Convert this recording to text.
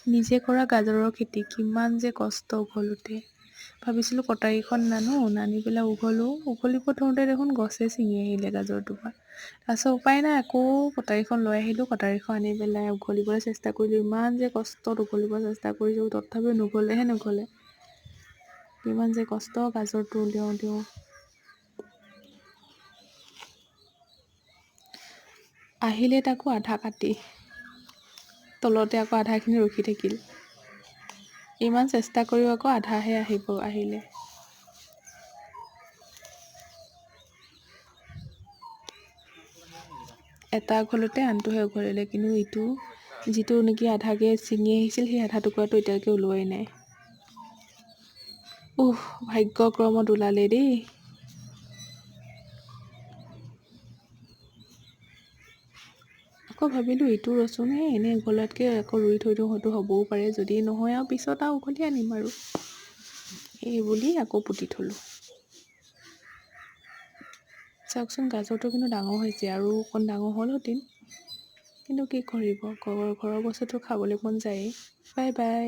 নিজে কৰা গাজৰৰ খেতি কিমান যে কষ্ট উঘলোতে। ভাবিছিলোঁ কটাৰীখন নানি পেলাই উঘলিব ধৰোঁতে দেখোন গছে ছিঙি আহিলে গাজৰটোপা। তাৰপিছত উপায় নাই, আকৌ কটাৰীখন লৈ আহিলোঁ। কটাৰীখন আনি পেলাই উঘলিবলৈ চেষ্টা কৰিলোঁ। ইমান যে কষ্টত উঘলিব চেষ্টা কৰিছোঁ, তথাপিও নুঘলে। কিমান যে কষ্ট গাজৰটো উলিয়াওঁতেও। আহিলে তাকো আধা কাটি, তলতে আকৌ আধাখিনি ৰখি থাকিল। ইমান চেষ্টা কৰিও আকৌ আধাহে আহিলে। এটা উঘলোতে আনটোহে উঘলিলে, কিন্তু যিটো নেকি আধাকে ছিঙি আহিছিল, সেই আধা টুকুৰাটো এতিয়ালৈকে ওলোৱাই নাই। ভাগ্যক্ৰমত ওলালে দেই। আকৌ ভাবিলোঁ ইটো ৰচুন এনেই উঘলাতকৈ আকৌ ৰুই থৈ দিওঁ, হয়তো হ'বও পাৰে। যদি নহয় আৰু পিছত উঘলি আনিম আৰু। এই বুলি আকৌ পুতি থলোঁ। চাওকচোন, গাজৰটো কিন্তু ডাঙৰ হৈছে, আৰু অকণ ডাঙৰ হ'লহেঁতেন। কিন্তু কি কৰিব, ঘৰৰ বস্তুটো খাবলৈ মন যায়েই। Bye bye.